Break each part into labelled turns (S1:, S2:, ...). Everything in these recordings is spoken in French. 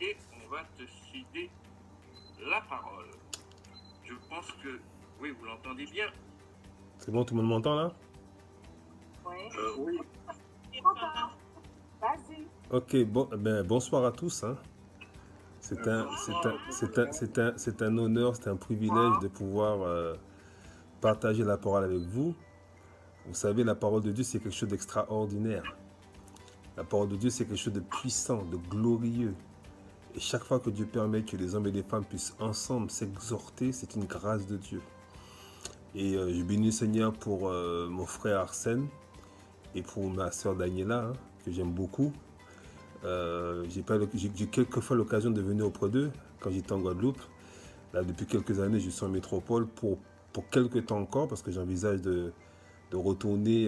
S1: et on va te céder la parole. Je pense que, oui, vous l'entendez bien.
S2: C'est bon, tout le monde m'entend là?
S1: Oui.
S3: Vas-y.
S2: Ok, bon, bonsoir à tous. Hein. C'est un honneur, c'est un privilège de pouvoir partager la parole avec vous. Vous savez, la parole de Dieu, c'est quelque chose d'extraordinaire. La parole de Dieu, c'est quelque chose de puissant, de glorieux. Et chaque fois que Dieu permet que les hommes et les femmes puissent ensemble s'exhorter, c'est une grâce de Dieu. Et je bénis le Seigneur pour mon frère Arsène et pour ma soeur Daniela, hein, que j'aime beaucoup. J'ai quelquefois l'occasion de venir auprès d'eux quand j'étais en Guadeloupe. Là, depuis quelques années, je suis en métropole pour quelques temps encore parce que j'envisage de retourner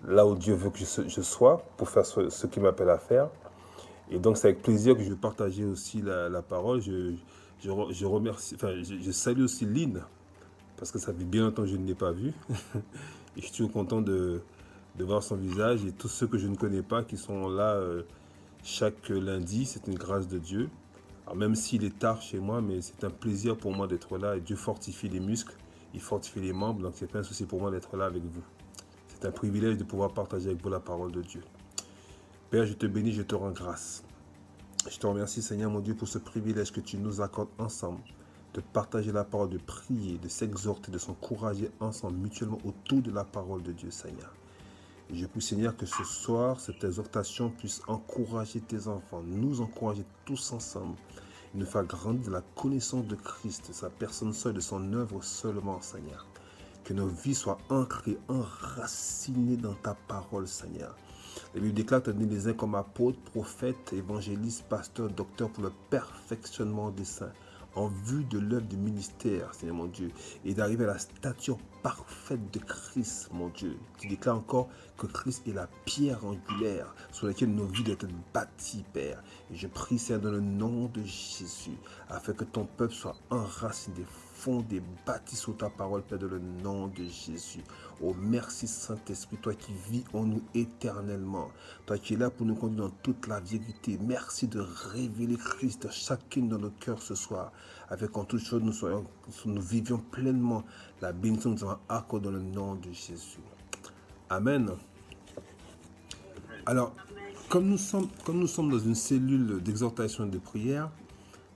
S2: là où Dieu veut que je sois pour faire ce qu'il m'appelle à faire. Et donc, c'est avec plaisir que je vais partager aussi la parole. Je remercie, enfin, je salue aussi Lynn parce que ça fait bien longtemps que je ne l'ai pas vue. Et je suis toujours content de voir son visage et tous ceux que je ne connais pas qui sont là chaque lundi. C'est une grâce de Dieu. Alors même s'il est tard chez moi, mais c'est un plaisir pour moi d'être là. Et Dieu fortifie les muscles, il fortifie les membres, donc c'est pas un souci pour moi d'être là avec vous. C'est un privilège de pouvoir partager avec vous la parole de Dieu. Père, je te bénis, je te rends grâce. Je te remercie, Seigneur mon Dieu, pour ce privilège que tu nous accordes ensemble, de partager la parole, de prier, de s'exhorter, de s'encourager ensemble, mutuellement autour de la parole de Dieu, Seigneur. Et je prie, Seigneur, que ce soir, cette exhortation puisse encourager tes enfants, nous encourager tous ensemble, et nous faire grandir de la connaissance de Christ, de sa personne seule, de son œuvre seulement, Seigneur. Que nos vies soient ancrées, enracinées dans ta parole, Seigneur. La Bible déclare que tu as donné les uns comme apôtres, prophètes, évangélistes, pasteurs, docteurs pour le perfectionnement des saints, en vue de l'œuvre du ministère, Seigneur mon Dieu, et d'arriver à la stature parfaite de Christ, mon Dieu. Tu déclares encore que Christ est la pierre angulaire sur laquelle nos vies doivent être bâties, Père. Et je prie, Seigneur, dans le nom de Jésus, afin que ton peuple soit enraciné, fondé, bâti sur ta parole, Père, dans le nom de Jésus. Oh, merci Saint-Esprit, toi qui vis en nous éternellement, toi qui es là pour nous conduire dans toute la vérité. Merci de révéler Christ chacune dans nos cœurs ce soir, afin qu'en toute chose nous vivions pleinement la bénédiction que nous avons accordée dans le nom de Jésus. Amen. Alors, comme nous sommes dans une cellule d'exhortation et de prière,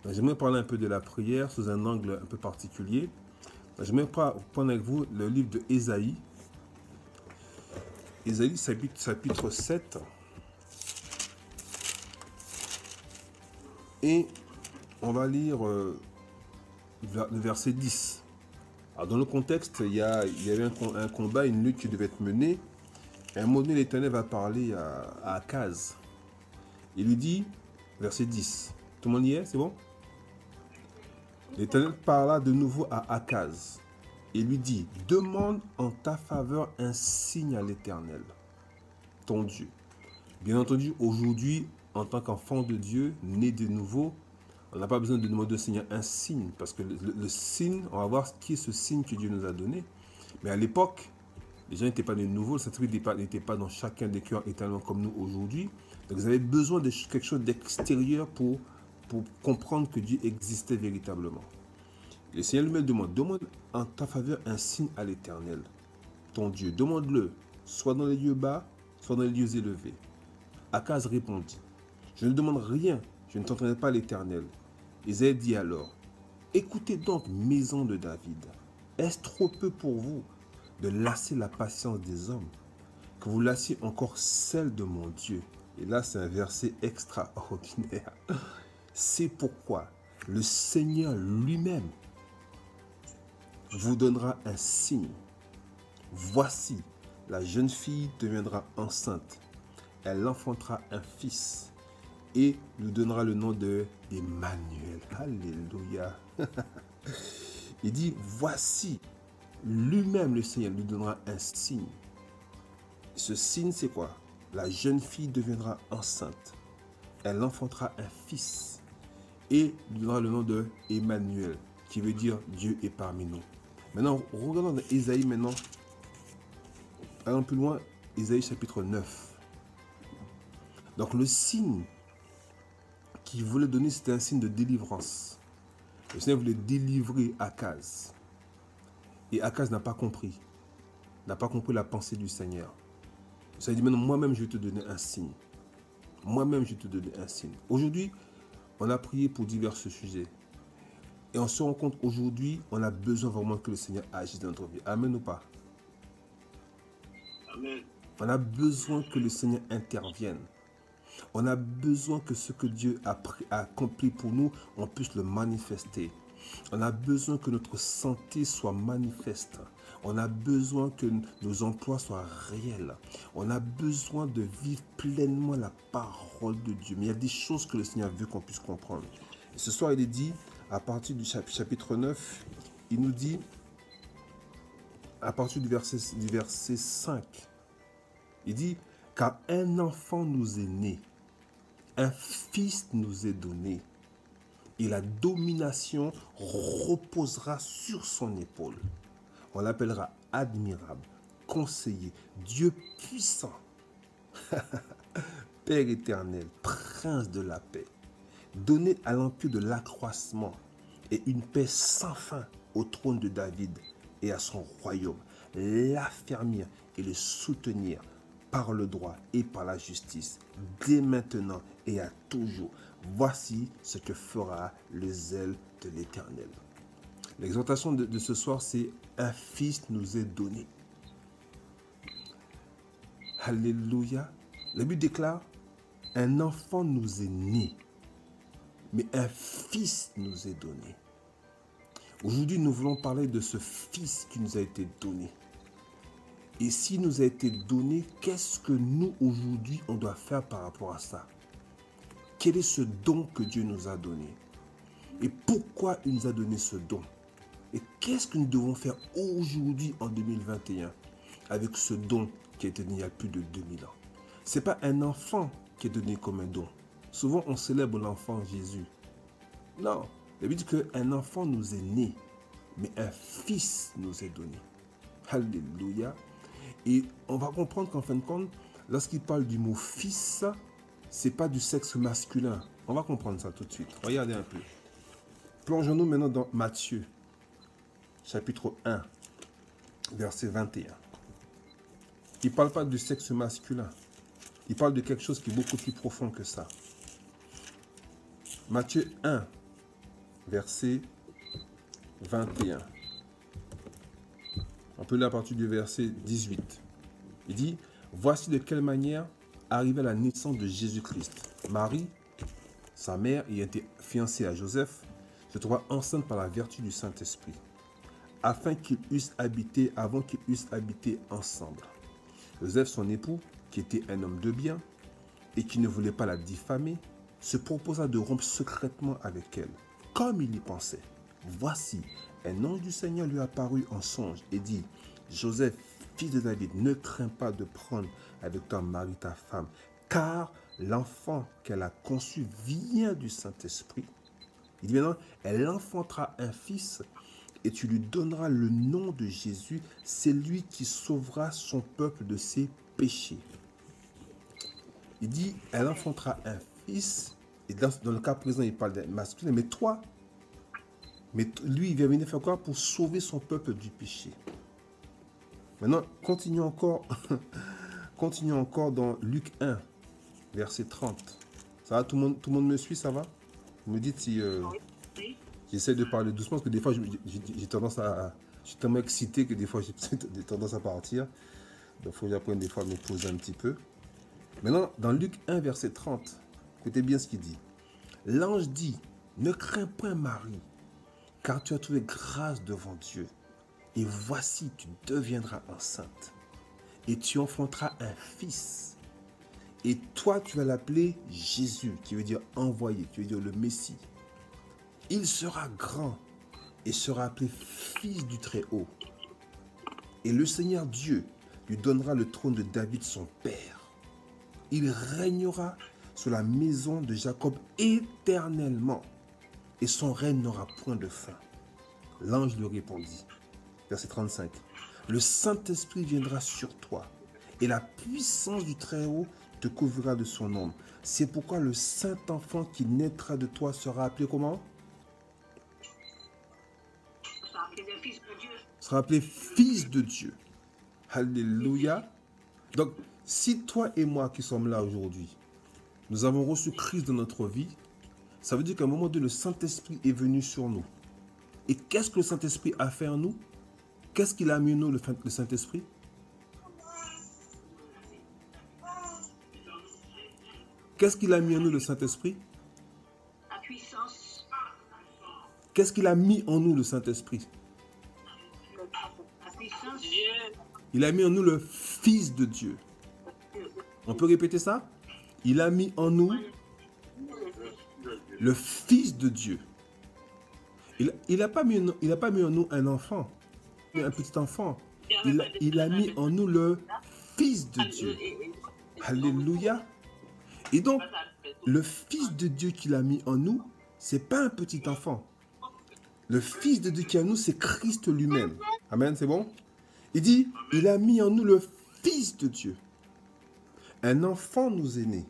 S2: j'aimerais parler un peu de la prière sous un angle un peu particulier. J'aimerais prendre avec vous le livre de Ésaïe. Ésaïe chapitre 7. Et on va lire le verset 10. Alors dans le contexte, il y avait un combat, une lutte qui devait être menée. Et à un moment donné, l'Éternel va parler à Akaz. Il lui dit, verset 10. Tout le monde y est, c'est bon? L'Éternel parla de nouveau à Akaz et lui dit, demande en ta faveur un signe à l'Éternel, ton Dieu. Bien entendu, aujourd'hui, en tant qu'enfant de Dieu, né de nouveau, on n'a pas besoin de demander au Seigneur un signe, parce que le signe, on va voir qui est ce signe que Dieu nous a donné. Mais à l'époque, les gens n'étaient pas de nouveau, le Saint-Esprit n'était pas dans chacun des cœurs éternellement comme nous aujourd'hui. Donc vous avez besoin de quelque chose d'extérieur pour comprendre que Dieu existait véritablement. Le Seigneur lui-même demande en ta faveur un signe à l'Éternel, ton Dieu. Demande-le, soit dans les lieux bas, soit dans les lieux élevés. Akaz répondit, je ne demande rien, je ne t'entraînerai pas l'Éternel. Isaïe dit alors, écoutez donc, maison de David, est-ce trop peu pour vous de lasser la patience des hommes, que vous lassiez encore celle de mon Dieu? Et là, c'est un verset extraordinaire. C'est pourquoi le Seigneur lui-même vous donnera un signe. Voici, la jeune fille deviendra enceinte. Elle enfantera un fils et lui donnera le nom d'Emmanuel. Alléluia. Il dit, voici, lui-même le Seigneur lui donnera un signe. Ce signe, c'est quoi? La jeune fille deviendra enceinte. Elle enfantera un fils et lui donnera le nom d'Emmanuel, qui veut dire Dieu est parmi nous. Maintenant, regardons dans Ésaïe maintenant. Allons plus loin, Ésaïe chapitre 9. Donc le signe qu'il voulait donner, c'était un signe de délivrance. Le Seigneur voulait délivrer Akaz. Et Akaz n'a pas compris. N'a pas compris la pensée du Seigneur. Le Seigneur dit, maintenant, moi-même, je vais te donner un signe. Moi-même, je vais te donner un signe. Aujourd'hui, on a prié pour divers sujets. Et on se rend compte, aujourd'hui, on a besoin vraiment que le Seigneur agisse dans notre vie. Amen ou pas?
S1: Amen.
S2: On a besoin que le Seigneur intervienne. On a besoin que ce que Dieu a accompli pour nous, on puisse le manifester. On a besoin que notre santé soit manifeste. On a besoin que nos emplois soient réels. On a besoin de vivre pleinement la parole de Dieu. Mais il y a des choses que le Seigneur veut qu'on puisse comprendre. Et ce soir, il est dit, à partir du chapitre 9, il nous dit, à partir du verset 5, il dit, car un enfant nous est né, un fils nous est donné, et la domination reposera sur son épaule. On l'appellera admirable, conseiller, Dieu puissant, Père éternel, prince de la paix, donné à l'empire de l'accroissement et une paix sans fin au trône de David et à son royaume, l'affermir et le soutenir par le droit et par la justice, dès maintenant et à toujours. Voici ce que fera le zèle de l'Éternel. L'exhortation de ce soir, c'est « Un fils nous est donné ». Alléluia. La Bible déclare « Un enfant nous est né, mais un fils nous est donné ». Aujourd'hui, nous voulons parler de ce fils qui nous a été donné. Et s'il nous a été donné, qu'est-ce que nous, aujourd'hui, on doit faire par rapport à ça? Quel est ce don que Dieu nous a donné? Et pourquoi il nous a donné ce don? Et qu'est-ce que nous devons faire aujourd'hui, en 2021, avec ce don qui a été donné il y a plus de 2000 ans? Ce n'est pas un enfant qui est donné comme un don. Souvent, on célèbre l'enfant Jésus. Non, la Bible dit qu'un enfant nous est né, mais un fils nous est donné. Alléluia. Et on va comprendre qu'en fin de compte, lorsqu'il parle du mot fils, ce n'est pas du sexe masculin. On va comprendre ça tout de suite. Regardez un peu. Plongeons-nous maintenant dans Matthieu, chapitre 1, verset 21. Il ne parle pas du sexe masculin. Il parle de quelque chose qui est beaucoup plus profond que ça. Matthieu 1, verset 21. On peut lire à partir du verset 18. Il dit, voici de quelle manière arriva la naissance de Jésus-Christ. Marie, sa mère, ayant été fiancée à Joseph, se trouva enceinte par la vertu du Saint-Esprit, avant qu'ils eussent habité ensemble. Joseph, son époux, qui était un homme de bien et qui ne voulait pas la diffamer, se proposa de rompre secrètement avec elle. Comme il y pensait, voici, un ange du Seigneur lui apparut en songe et dit, Joseph, fils de David, ne crains pas de prendre avec toi Marie ta femme, car l'enfant qu'elle a conçu vient du Saint-Esprit. Il dit maintenant, elle enfantera un fils et tu lui donneras le nom de Jésus, c'est lui qui sauvera son peuple de ses péchés. Il dit, elle enfantera un fils, et dans le cas présent, il parle d'un masculin, mais toi, lui, il vient venir faire quoi? Pour sauver son peuple du péché. Maintenant, continuons encore dans Luc 1, verset 30. Ça va, tout le monde me suit, ça va? Vous me dites si j'essaie de parler doucement, parce que des fois, j'ai tendance à... Je suis tellement excité que des fois, j'ai tendance à partir. Donc, il faut que j'apprenne des fois à me poser un petit peu. Maintenant, dans Luc 1, verset 30, écoutez bien ce qu'il dit. L'ange dit, ne crains point Marie, car tu as trouvé grâce devant Dieu. Et voici, tu deviendras enceinte. Et tu enfanteras un fils. Et toi, tu vas l'appeler Jésus, qui veut dire envoyé, qui veut dire le Messie. Il sera grand et sera appelé fils du Très-Haut. Et le Seigneur Dieu lui donnera le trône de David, son père. Il régnera sur la maison de Jacob éternellement. Et son règne n'aura point de fin. L'ange lui répondit. Verset 35. Le Saint-Esprit viendra sur toi, et la puissance du Très-Haut te couvrira de son ombre. C'est pourquoi le saint enfant qui naîtra de toi sera appelé comment? Sera appelé fils de Dieu. Alléluia. Donc, si toi et moi qui sommes là aujourd'hui, nous avons reçu Christ dans notre vie, ça veut dire qu'à un moment donné, le Saint-Esprit est venu sur nous. Et qu'est-ce que le Saint-Esprit a fait en nous? Qu'est-ce qu'il a mis en nous, le Saint-Esprit? Qu'est-ce qu'il a mis en nous, le Saint-Esprit?
S3: La puissance.
S2: Qu'est-ce qu'il a mis en nous, le Saint-Esprit?
S3: La puissance.
S2: Il a mis en nous le Fils de Dieu. On peut répéter ça? Il a mis en nous le Fils de Dieu. Il n'a pas mis en nous un enfant, un petit enfant. Il a mis en nous le Fils de Dieu. Alléluia. Et donc, le Fils de Dieu qu'il a mis en nous, ce n'est pas un petit enfant. Le Fils de Dieu qui est en nous, c'est Christ lui-même. Amen, c'est bon? Il dit, il a mis en nous le Fils de Dieu. Un enfant nous est né,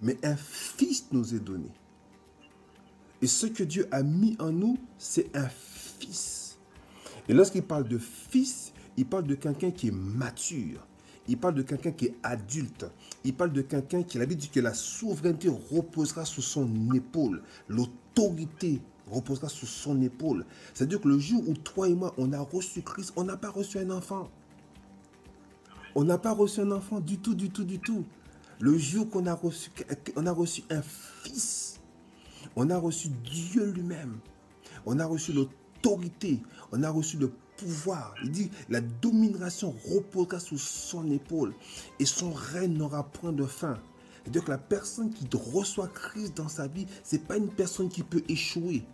S2: mais un fils nous est donné. Et ce que Dieu a mis en nous, c'est un fils. Et lorsqu'il parle de fils, il parle de quelqu'un qui est mature. Il parle de quelqu'un qui est adulte. Il parle de quelqu'un qui a l'habitude que la souveraineté reposera sur son épaule. L'autorité reposera sur son épaule. C'est-à-dire que le jour où toi et moi, on a reçu Christ, on n'a pas reçu un enfant. On n'a pas reçu un enfant du tout, du tout, du tout. Le jour qu'on a reçu un fils, on a reçu Dieu lui-même. On a reçu l'autorité. On a reçu le pouvoir. Il dit, la domination reposera sous son épaule et son règne n'aura point de fin. C'est-à-dire que la personne qui reçoit Christ dans sa vie, ce n'est pas une personne qui peut échouer.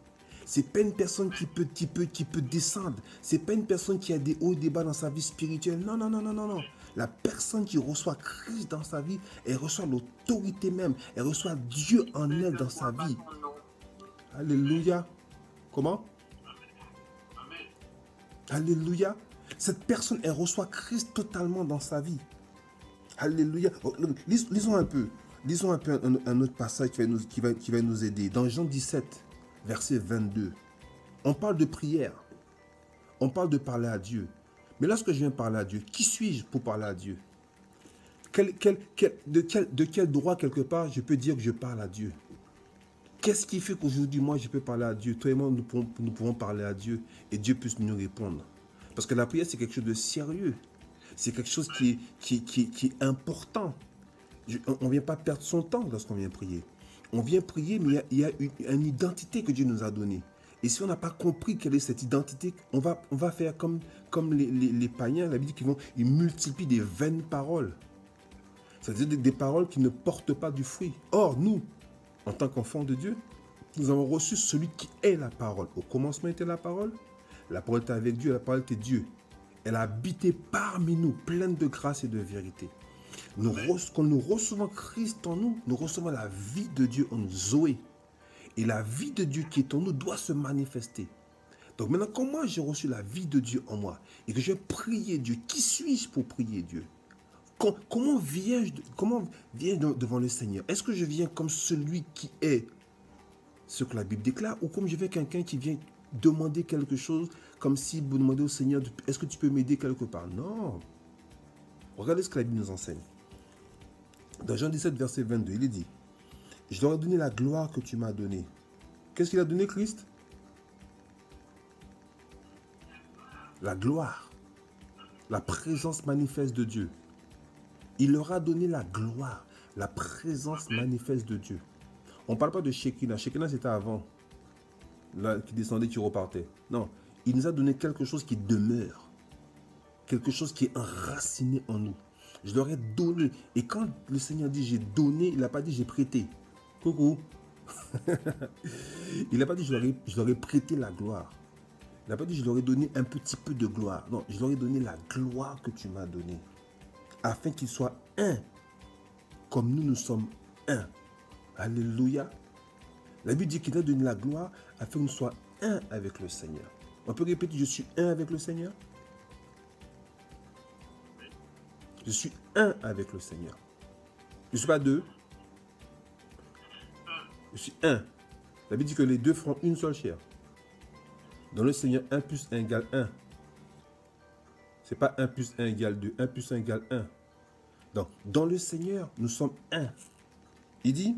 S2: Ce n'est pas une personne qui peut descendre. Ce n'est pas une personne qui a des hauts et des bas dans sa vie spirituelle. Non, non, non, non, non, non. La personne qui reçoit Christ dans sa vie, elle reçoit l'autorité même. Elle reçoit Dieu en elle dans sa vie. Alléluia. Comment? Alléluia. Cette personne, elle reçoit Christ totalement dans sa vie. Alléluia. Lisons un peu. Lisons un peu un autre passage qui va nous aider. Dans Jean 17, verset 22. On parle de prière. On parle de parler à Dieu. Mais lorsque je viens parler à Dieu, qui suis-je pour parler à Dieu? De quel droit, quelque part, je peux dire que je parle à Dieu? Qu'est-ce qui fait qu'aujourd'hui, moi, je peux parler à Dieu? Toi et moi, nous pouvons parler à Dieu et Dieu puisse nous répondre. Parce que la prière, c'est quelque chose de sérieux. C'est quelque chose qui est important. On ne vient pas perdre son temps lorsqu'on vient prier. On vient prier, mais il y a une identité que Dieu nous a donnée. Et si on n'a pas compris quelle est cette identité, on va faire comme les païens, la Bible dit ils multiplient des vaines paroles. C'est-à-dire des paroles qui ne portent pas du fruit. Or, nous, en tant qu'enfants de Dieu, nous avons reçu celui qui est la parole. Au commencement était la parole était avec Dieu, la parole était Dieu. Elle a habité parmi nous, pleine de grâce et de vérité. Quand nous recevons Christ en nous, nous recevons la vie de Dieu en nous, Zoé. Et la vie de Dieu qui est en nous doit se manifester. Donc maintenant, quand moi j'ai reçu la vie de Dieu en moi et que je prie Dieu, qui suis-je pour prier Dieu? Comment viens-je devant le Seigneur? Est-ce que je viens comme celui qui est ce que la Bible déclare ou comme je viens quelqu'un qui vient demander quelque chose comme si vous demandez au Seigneur, est-ce que tu peux m'aider quelque part? Non. Regardez ce que la Bible nous enseigne. Dans Jean 17, verset 22, il est dit, je leur ai donné la gloire que tu m'as donnée. Qu'est-ce qu'il a donné, Christ? La gloire. La présence manifeste de Dieu. Il leur a donné la gloire, la présence manifeste de Dieu. On ne parle pas de Shekinah. Shekinah, c'était avant. Là, qui descendait, qui repartait. Non. Il nous a donné quelque chose qui demeure. Quelque chose qui est enraciné en nous. Je leur ai donné. Et quand le Seigneur dit j'ai donné, il n'a pas dit j'ai prêté. Coucou. Il n'a pas dit je leur ai prêté la gloire. Il n'a pas dit je leur ai donné un petit peu de gloire. Non, je leur ai donné la gloire que tu m'as donnée. Afin qu'ils soient un. Comme nous sommes un. Alléluia. La Bible dit qu'il a donné la gloire afin que nous soyons un avec le Seigneur. On peut répéter, je suis un avec le Seigneur. Je suis un avec le Seigneur. Je ne suis pas deux. Je suis un. La Bible dit que les deux feront une seule chair. Dans le Seigneur, 1 plus 1 égale 1. Ce n'est pas 1 plus 1 égale 2. 1 plus 1 égale 1. Donc, dans le Seigneur, nous sommes un. Il dit,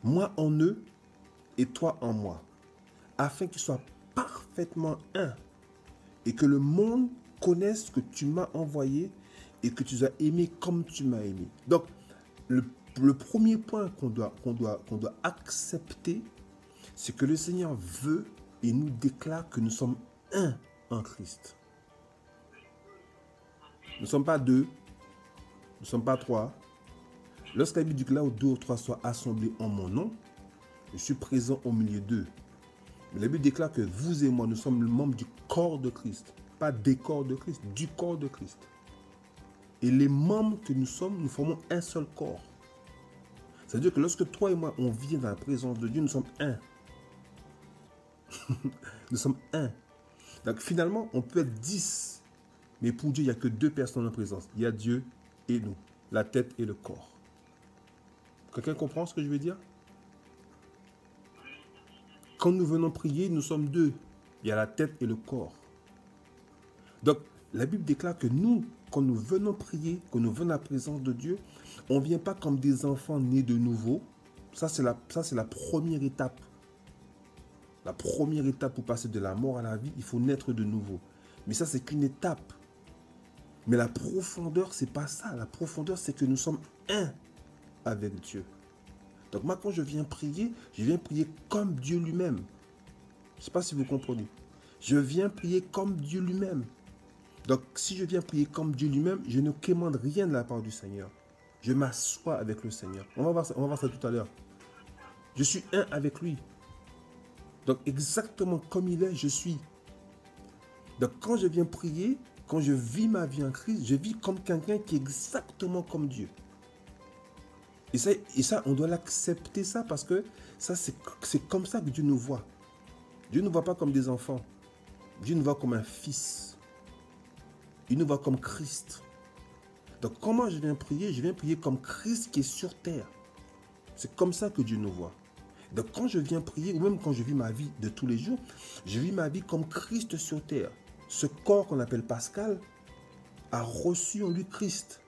S2: moi en eux et toi en moi, afin qu'ils soient parfaitement un et que le monde connaisse que tu m'as envoyé et que tu as aimé comme tu m'as aimé. Donc, le premier point qu'on doit accepter, c'est que le Seigneur veut et nous déclare que nous sommes un en Christ. Nous ne sommes pas deux, nous ne sommes pas trois. Lorsque la Bible dit que là où deux ou trois soient assemblés en mon nom, je suis présent au milieu d'eux. Mais la Bible déclare que vous et moi, nous sommes le membre du corps de Christ. Pas des corps de Christ, du corps de Christ. Et les membres que nous sommes, nous formons un seul corps. C'est-à-dire que lorsque toi et moi, on vient dans la présence de Dieu, nous sommes un. Nous sommes un. Donc finalement, on peut être 10. Mais pour Dieu, il n'y a que 2 personnes en présence. Il y a Dieu et nous. La tête et le corps. Quelqu'un comprend ce que je veux dire? Quand nous venons prier, nous sommes 2. Il y a la tête et le corps. Donc, la Bible déclare que nous, quand nous venons prier, quand nous venons à la présence de Dieu, on ne vient pas comme des enfants nés de nouveau. Ça, c'est la première étape. La première étape pour passer de la mort à la vie, il faut naître de nouveau. Mais ça, c'est qu'une étape. Mais la profondeur, c'est pas ça. La profondeur, c'est que nous sommes un avec Dieu. Donc moi, quand je viens prier comme Dieu lui-même. Je ne sais pas si vous comprenez. Je viens prier comme Dieu lui-même. Donc, si je viens prier comme Dieu lui-même, je ne quémande rien de la part du Seigneur. Je m'assois avec le Seigneur. On va voir ça tout à l'heure. Je suis un avec lui. Donc, exactement comme il est, je suis. Donc, quand je viens prier, quand je vis ma vie en Christ, je vis comme quelqu'un qui est exactement comme Dieu. Et ça, on doit l'accepter ça parce que ça, c'est comme ça que Dieu nous voit. Dieu ne nous voit pas comme des enfants. Dieu nous voit comme un fils. Il nous voit comme Christ. Donc, comment je viens prier? Je viens prier comme Christ qui est sur terre. C'est comme ça que Dieu nous voit. Donc, quand je viens prier, ou même quand je vis ma vie de tous les jours, je vis ma vie comme Christ sur terre. Ce corps qu'on appelle Pascal a reçu en lui Christ.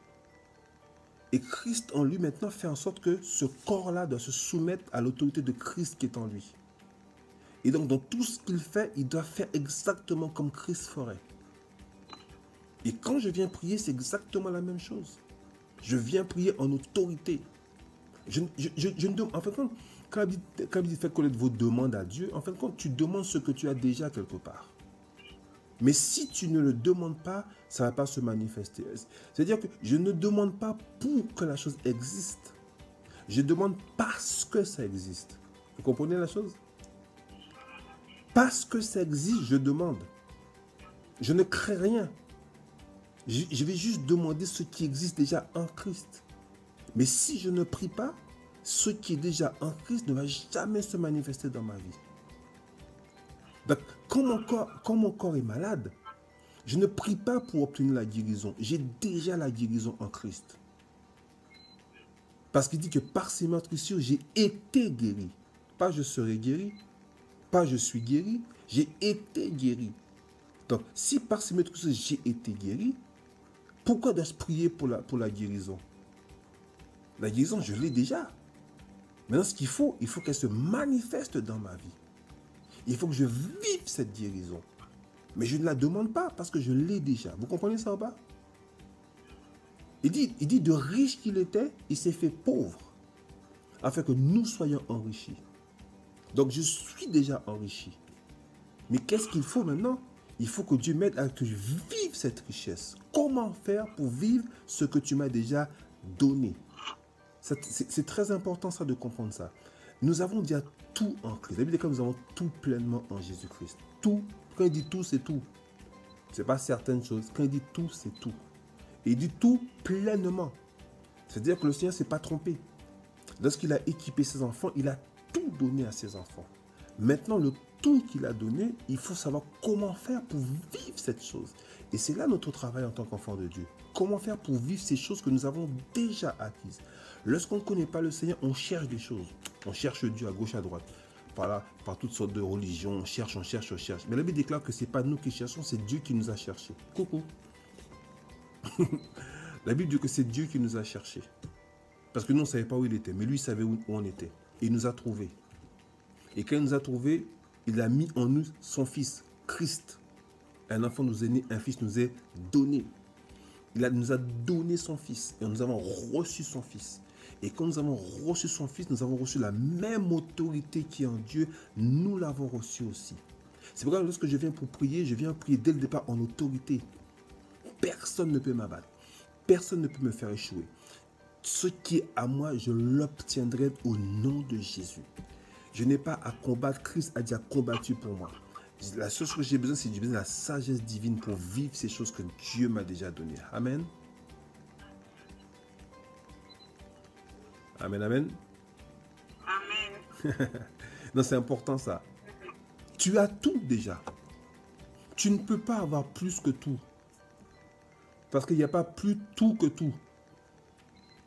S2: Et Christ en lui maintenant fait en sorte que ce corps-là doit se soumettre à l'autorité de Christ qui est en lui. Et donc, dans tout ce qu'il fait, il doit faire exactement comme Christ ferait. Et quand je viens prier, c'est exactement la même chose. Je viens prier en autorité. En fin de compte, quand il dit fait connaître vos demandes à Dieu, en fin de compte, tu demandes ce que tu as déjà quelque part. Mais si tu ne le demandes pas, ça ne va pas se manifester. C'est-à-dire que je ne demande pas pour que la chose existe. Je demande parce que ça existe. Vous comprenez la chose? Parce que ça existe, je demande. Je ne crée rien. Je vais juste demander ce qui existe déjà en Christ. Mais si je ne prie pas, ce qui est déjà en Christ ne va jamais se manifester dans ma vie. Donc, quand mon corps est malade, je ne prie pas pour obtenir la guérison. J'ai déjà la guérison en Christ. Parce qu'il dit que par ses meurtrissures, j'ai été guéri. Pas je serai guéri, pas je suis guéri, j'ai été guéri. Donc, si par ses meurtrissures, j'ai été guéri, pourquoi dois-je prier pour la guérison? La guérison, je l'ai déjà. Maintenant, ce qu'il faut, il faut qu'elle se manifeste dans ma vie. Il faut que je vive cette guérison. Mais je ne la demande pas parce que je l'ai déjà. Vous comprenez ça ou pas? Il dit de riche qu'il était, il s'est fait pauvre. Afin que nous soyons enrichis. Donc je suis déjà enrichi. Mais qu'est-ce qu'il faut maintenant? Il faut que Dieu m'aide à que je vive cette richesse. Comment faire pour vivre ce que tu m'as déjà donné? C'est très important ça de comprendre ça. Nous avons déjà tout en Christ. La Bible dit que nous avons tout pleinement en Jésus-Christ. Tout. Quand il dit tout, c'est tout. Ce n'est pas certaines choses. Quand il dit tout, c'est tout. Et il dit tout pleinement. C'est-à-dire que le Seigneur ne s'est pas trompé. Lorsqu'il a équipé ses enfants, il a tout donné à ses enfants. Maintenant, le tout qu'il a donné, il faut savoir comment faire pour vivre cette chose. Et c'est là notre travail en tant qu'enfant de Dieu. Comment faire pour vivre ces choses que nous avons déjà acquises. Lorsqu'on ne connaît pas le Seigneur, on cherche des choses. On cherche Dieu à gauche, à droite. Par toutes sortes de religions, on cherche, on cherche, on cherche. Mais la Bible déclare que ce n'est pas nous qui cherchons, c'est Dieu qui nous a cherchés. Coucou. La Bible dit que c'est Dieu qui nous a cherchés. Parce que nous, on ne savait pas où il était, mais lui, il savait où on était. Et il nous a trouvés. Et quand il nous a trouvés, il a mis en nous son Fils, Christ. Un enfant nous est né, un Fils nous est donné. Nous a donné son Fils. Et nous avons reçu son Fils. Et quand nous avons reçu son Fils, nous avons reçu la même autorité qui est en Dieu. Nous l'avons reçu aussi. C'est pourquoi lorsque je viens pour prier, je viens prier dès le départ en autorité. Personne ne peut m'abattre. Personne ne peut me faire échouer. Ce qui est à moi, je l'obtiendrai au nom de Jésus. Je n'ai pas à combattre. Christ a déjà combattu pour moi. La seule chose que j'ai besoin, c'est de la sagesse divine pour vivre ces choses que Dieu m'a déjà données. Amen. Amen, amen.
S3: Amen.
S2: Non, c'est important ça. Tu as tout déjà. Tu ne peux pas avoir plus que tout. Parce qu'il n'y a pas plus tout que tout.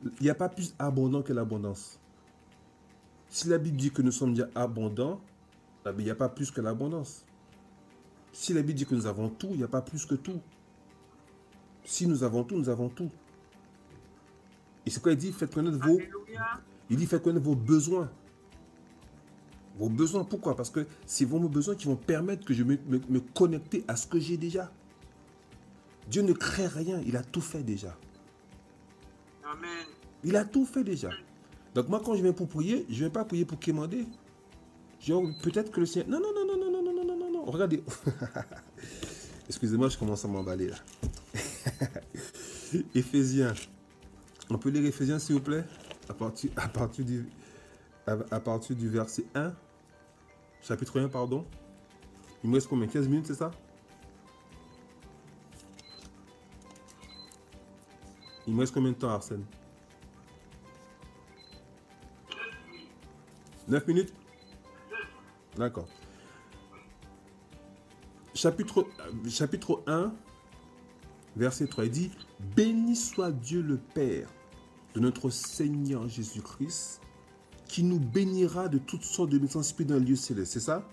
S2: Il n'y a pas plus abondant que l'abondance. Si la Bible dit que nous sommes déjà abondants, il n'y a pas plus que l'abondance. Si la Bible dit que nous avons tout, il n'y a pas plus que tout. Si nous avons tout, nous avons tout. Et c'est quoi il dit? Faites connaître vos...
S3: Alléluia.
S2: Il dit faites connaître vos besoins. Vos besoins, pourquoi? Parce que c'est vos besoins qui vont permettre que je me connecter à ce que j'ai déjà. Dieu ne crée rien, il a tout fait déjà.
S3: Amen.
S2: Il a tout fait déjà. Donc moi, quand je viens pour prier, je ne viens pas prier pour quémander. Genre, peut-être que le Seigneur... Non, non, non, non, non, non, non, non, non, non. Regardez. Excusez-moi, je commence à m'emballer là. Éphésiens. On peut lire Éphésiens, s'il vous plaît? À partir du verset 1. Chapitre 1, pardon. Il me reste combien? 15 minutes, c'est ça? Il me reste combien de temps, Arsène? 9 minutes? D'accord. Chapitre 1, verset 3, il dit « Béni soit Dieu le Père de notre Seigneur Jésus-Christ, qui nous bénira de toutes sortes de bénédictions spirituelles dans le lieu céleste. » C'est ça?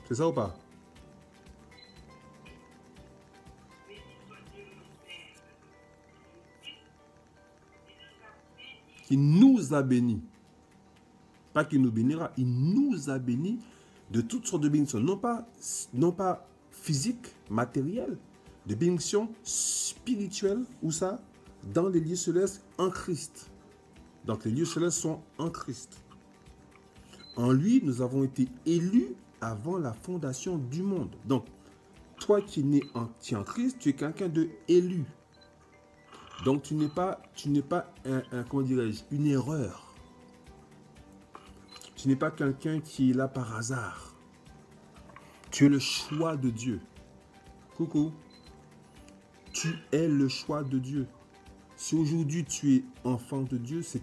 S2: C'est ça ou pas? Il nous a bénis. Pas qu'il nous bénira, il nous a bénis de toutes sortes de bénédictions. Non pas physiques, matérielles, de bénédictions spirituelles. Où ça? Dans les lieux célestes en Christ. Donc les lieux célestes sont en Christ. En lui, nous avons été élus avant la fondation du monde. Donc, toi qui es en Christ, tu es quelqu'un de élu. Donc tu n'es pas comment dirais-je, une erreur. Tu n'es pas quelqu'un qui est là par hasard. Tu es le choix de Dieu. Coucou. Tu es le choix de Dieu. Si aujourd'hui tu es enfant de Dieu, c'est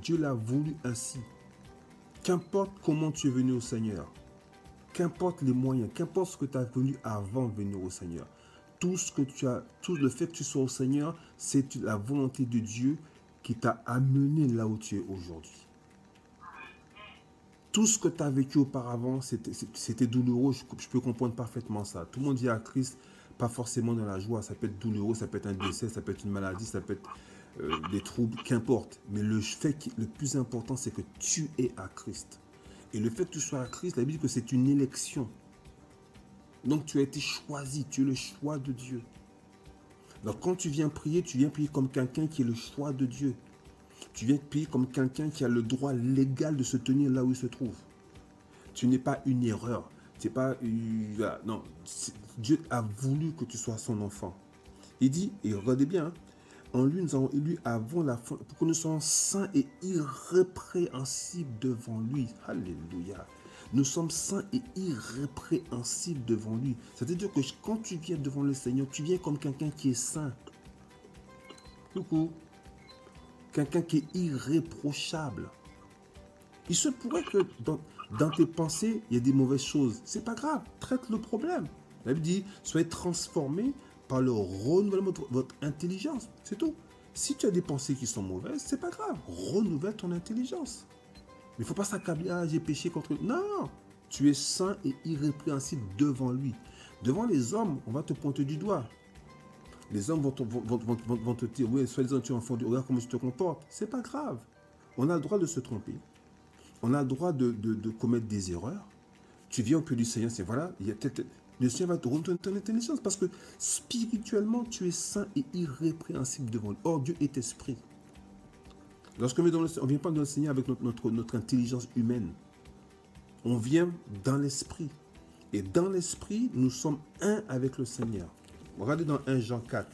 S2: Dieu l'a voulu ainsi. Qu'importe comment tu es venu au Seigneur, qu'importe les moyens, qu'importe ce que tu as connu avant de venir au Seigneur, tout le fait que tu sois au Seigneur, c'est la volonté de Dieu qui t'a amené là où tu es aujourd'hui. Tout ce que tu as vécu auparavant, c'était douloureux, je peux comprendre parfaitement ça. Tout le monde dit à Christ, pas forcément dans la joie, ça peut être douloureux, ça peut être un décès, ça peut être une maladie, ça peut être des troubles, qu'importe. Mais le plus important, c'est que tu es à Christ. Et le fait que tu sois à Christ, la Bible dit que c'est une élection. Donc tu as été choisi, tu es le choix de Dieu. Donc quand tu viens prier comme quelqu'un qui est le choix de Dieu. Tu viens prier comme quelqu'un qui a le droit légal de se tenir là où il se trouve. Tu n'es pas une erreur. C'est pas non, Dieu a voulu que tu sois son enfant. Il dit, et regardez bien, hein, en lui nous avons élu avant la fin, pour que nous soyons saints et irrépréhensibles devant lui. Alléluia. Nous sommes saints et irrépréhensibles devant lui. C'est-à-dire que quand tu viens devant le Seigneur, tu viens comme quelqu'un qui est saint. Coucou. quelqu'un qui est irréprochable. Il se pourrait que dans tes pensées, il y ait des mauvaises choses. C'est pas grave, traite le problème. La Bible dit, soyez transformés par le renouvellement de votre intelligence. C'est tout. Si tu as des pensées qui sont mauvaises, c'est pas grave. Renouvelle ton intelligence. Mais il ne faut pas s'accabler, ah, j'ai péché contre lui. Non, tu es saint et irrépréhensible devant lui. Devant les hommes, on va te pointer du doigt. Les hommes vont te dire, oui, soi-disant tu es enfant de Dieu, regarde comment tu te comportes. C'est pas grave. On a le droit de se tromper. On a le droit de commettre des erreurs. Tu viens au pied du Seigneur, c'est voilà, le Seigneur va te rendre ton intelligence parce que spirituellement, tu es saint et irrépréhensible devant lui. Or, Dieu est esprit. Lorsqu'on vient on ne vient pas dans le Seigneur avec notre intelligence humaine. On vient dans l'esprit. Et dans l'esprit, nous sommes un avec le Seigneur. Regardez dans 1 Jean 4.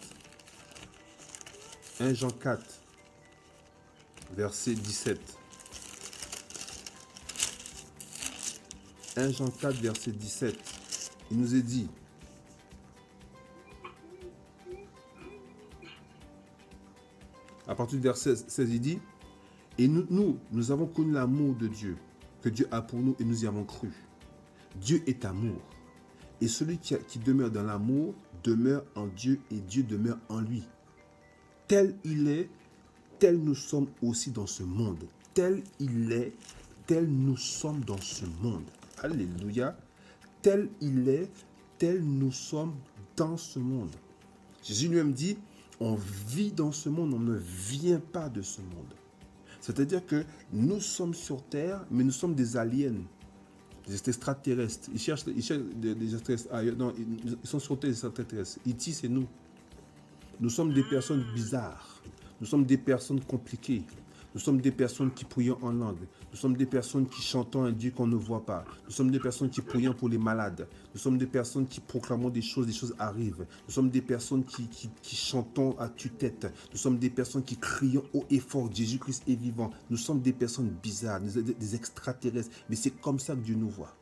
S2: 1 Jean 4, verset 17. 1 Jean 4, verset 17. Il nous est dit, à partir du verset 16, il dit, et nous avons connu l'amour de Dieu, que Dieu a pour nous et nous y avons cru. Dieu est amour. Et celui qui demeure dans l'amour demeure en Dieu et Dieu demeure en lui. Tel il est, tel nous sommes aussi dans ce monde. Tel il est, tel nous sommes dans ce monde. Alléluia. Tel il est, tel nous sommes dans ce monde. Jésus lui-même dit, on vit dans ce monde, on ne vient pas de ce monde. C'est-à-dire que nous sommes sur terre, mais nous sommes des aliens, des extraterrestres. Ils cherchent des extraterrestres ailleurs. Non, ils sont sur terre, des extraterrestres. Ici, c'est nous. Nous sommes des personnes bizarres. Nous sommes des personnes compliquées. Nous sommes des personnes qui prient en langue. Nous sommes des personnes qui chantent un Dieu qu'on ne voit pas. Nous sommes des personnes qui prient pour les malades. Nous sommes des personnes qui proclamons des choses arrivent. Nous sommes des personnes qui chantons à tue-tête. Nous sommes des personnes qui crions haut et fort, Jésus-Christ est vivant. Nous sommes des personnes bizarres, des extraterrestres. Mais c'est comme ça que Dieu nous voit.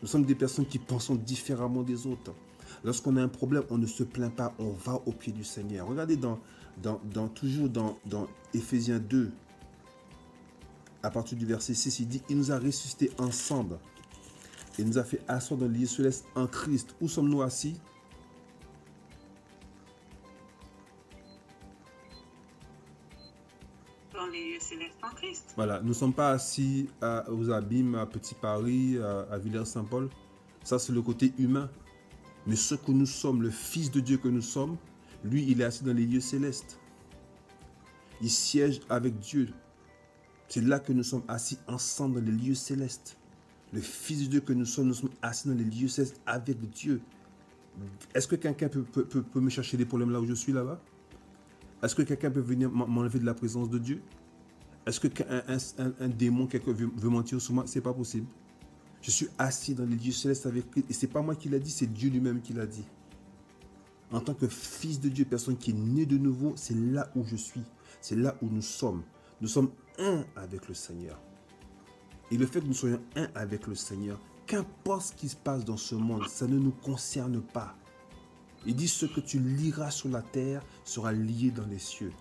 S2: Nous sommes des personnes qui pensons différemment des autres. Lorsqu'on a un problème, on ne se plaint pas, on va au pied du Seigneur. Regardez toujours dans Éphésiens 2, à partir du verset 6, il dit, il nous a ressuscités ensemble et nous a fait asseoir dans les lieux célestes en Christ. Où sommes-nous assis?
S3: Dans les lieux célestes en Christ.
S2: Voilà, nous ne sommes pas assis aux Abîmes, à Petit Paris, à Villers-Saint-Paul. Ça, c'est le côté humain. Mais ce que nous sommes, le Fils de Dieu que nous sommes, lui, il est assis dans les lieux célestes. Il siège avec Dieu. C'est là que nous sommes assis ensemble dans les lieux célestes. Le Fils de Dieu que nous sommes assis dans les lieux célestes avec Dieu. Est-ce que quelqu'un peut me chercher des problèmes là où je suis là-bas? Est-ce que quelqu'un peut venir m'enlever de la présence de Dieu? Est-ce qu'un démon, quelqu'un veut mentir sur moi? Ce n'est pas possible. Je suis assis dans les lieux célestes avec Christ. Et ce n'est pas moi qui l'a dit, c'est Dieu lui-même qui l'a dit. En tant que fils de Dieu, personne qui est née de nouveau, c'est là où je suis. C'est là où nous sommes. Nous sommes un avec le Seigneur. Et le fait que nous soyons un avec le Seigneur, qu'importe ce qui se passe dans ce monde, ça ne nous concerne pas. Il dit, ce que tu liras sur la terre sera lié dans les cieux.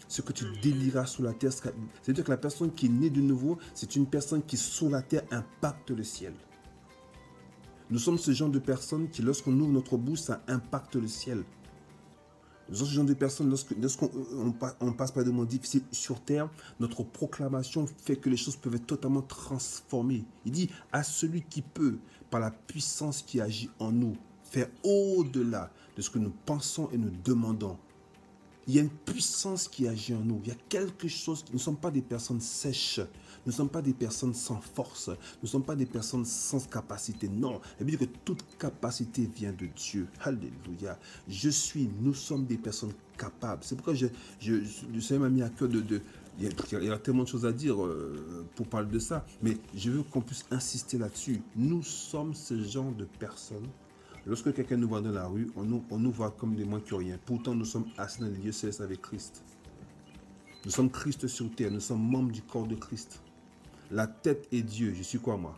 S2: Ce que tu délieras sur la terre, c'est-à-dire que la personne qui est née de nouveau, c'est une personne qui sur la terre impacte le ciel. Nous sommes ce genre de personnes qui, lorsqu'on ouvre notre bouche, ça impacte le ciel. Nous sommes ce genre de personnes, lorsqu'on passe par des moments difficiles sur terre, notre proclamation fait que les choses peuvent être totalement transformées. Il dit, à celui qui peut, par la puissance qui agit en nous, faire au-delà de ce que nous pensons et nous demandons. Il y a une puissance qui agit en nous. Il y a quelque chose. Nous ne sommes pas des personnes sèches. Nous ne sommes pas des personnes sans force. Nous ne sommes pas des personnes sans capacité. Non. La Bible dit que toute capacité vient de Dieu. Alléluia. Nous sommes des personnes capables. C'est pourquoi le Seigneur m'a mis à cœur il y a tellement de choses à dire pour parler de ça. Mais je veux qu'on puisse insister là-dessus. Nous sommes ce genre de personnes. Lorsque quelqu'un nous voit dans la rue, on nous voit comme des moins que rien. Pourtant, nous sommes assis dans les lieux célestes avec Christ. Nous sommes Christ sur terre. Nous sommes membres du corps de Christ. La tête est Dieu. Je suis quoi, moi?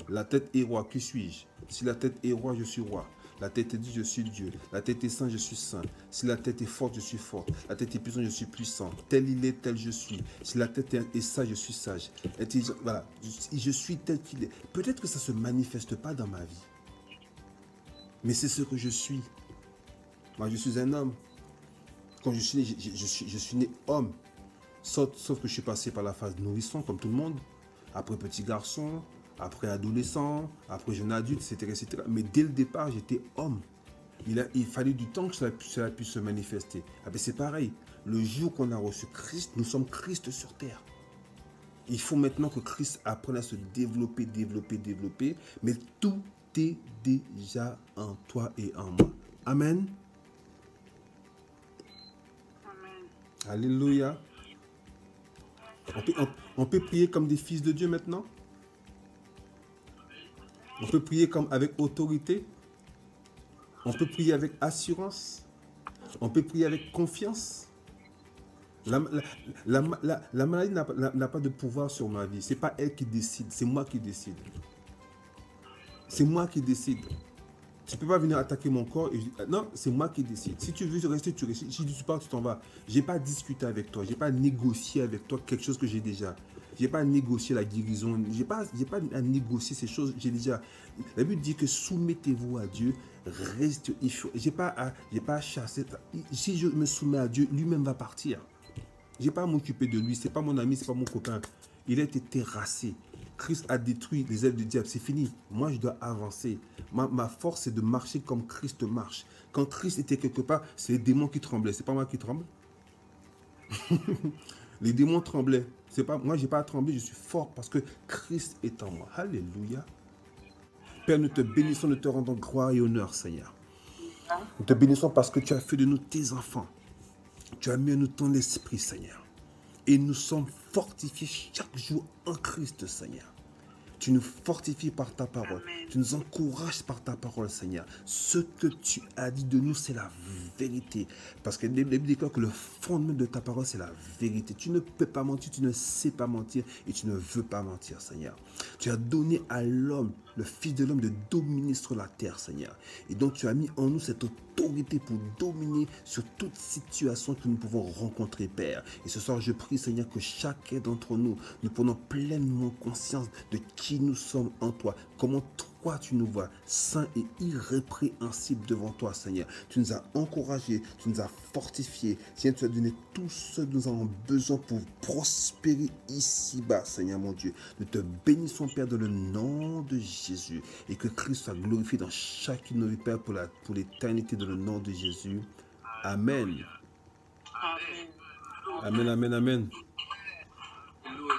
S2: La tête est roi. Qui suis-je? Si la tête est roi, je suis roi. La tête est dit, je suis Dieu. La tête est sainte, je suis saint. Si la tête est forte, je suis forte. La tête est puissante, je suis puissant. Tel il est, tel je suis. Si la tête est sage, je suis sage. Voilà, je suis tel qu'il est. Peut-être que ça ne se manifeste pas dans ma vie. Mais c'est ce que je suis. Moi, je suis un homme. Quand je suis né, je suis né homme. Sauf que je suis passé par la phase nourrisson, comme tout le monde. Après petit garçon, après adolescent, après jeune adulte, etc., etc. Mais dès le départ, j'étais homme. Il fallait du temps que cela puisse se manifester. Ah ben c'est pareil. Le jour qu'on a reçu Christ, nous sommes Christ sur terre. Il faut maintenant que Christ apprenne à se développer, développer. Mais tout est déjà en toi et en moi. Amen.
S3: Amen.
S2: Alléluia. On peut prier comme des fils de Dieu maintenant. On peut prier comme avec autorité. On peut prier avec assurance. On peut prier avec confiance. La maladie n'a pas de pouvoir sur ma vie. Ce n'est pas elle qui décide, c'est moi qui décide. C'est moi qui décide. Tu ne peux pas venir attaquer mon corps. Non, c'est moi qui décide. Si tu veux rester, tu restes. Si tu pars, tu t'en vas. Je n'ai pas discuté avec toi. Je n'ai pas négocié avec toi quelque chose que j'ai déjà. Je n'ai pas négocié la guérison. Je n'ai pas à négocier ces choses. J'ai déjà. La Bible dit que soumettez-vous à Dieu. Reste. Je n'ai pas à chasser. Si je me soumets à Dieu, lui-même va partir. Je n'ai pas à m'occuper de lui. Ce n'est pas mon ami, ce n'est pas mon copain. Il a été terrassé. Christ a détruit les œuvres du diable. C'est fini. Moi, je dois avancer. Ma force, c'est de marcher comme Christ marche. Quand Christ était quelque part, c'est les démons qui tremblaient. C'est pas moi qui tremble. Les démons tremblaient. C'est pas moi, je n'ai pas à trembler. Je suis fort parce que Christ est en moi. Alléluia. Père, nous te bénissons, nous te rendons gloire et honneur, Seigneur. Nous te bénissons parce que tu as fait de nous tes enfants. Tu as mis en nous ton esprit, Seigneur. Et nous sommes fortifiés chaque jour en Christ, Seigneur. Tu nous fortifies par ta parole.
S3: Amen.
S2: Tu nous encourages par ta parole, Seigneur. Ce que tu as dit de nous, c'est la vérité. Parce que la Bible déclare que le fondement de ta parole, c'est la vérité. Tu ne peux pas mentir, tu ne sais pas mentir et tu ne veux pas mentir, Seigneur. Tu as donné à l'homme, le Fils de l'homme, de dominer sur la terre, Seigneur. Et donc, tu as mis en nous cette autorité pour dominer sur toute situation que nous pouvons rencontrer, Père. Et ce soir, je prie, Seigneur, que chacun d'entre nous, nous prenons pleinement conscience de qui nous sommes en toi, comment toi tu nous vois, saints et irrépréhensibles devant toi, Seigneur. Tu nous as encouragés, tu nous as fortifiés, Seigneur, tu as donné tout ce que nous avons besoin pour prospérer ici-bas, Seigneur mon Dieu. Nous te bénissons, Père, dans le nom de Jésus, et que Christ soit glorifié dans chacune de nos vies, Père, pour l'éternité, dans le nom de Jésus. Amen.
S3: Amen.
S2: Amen, amen, amen.
S1: Alléluia.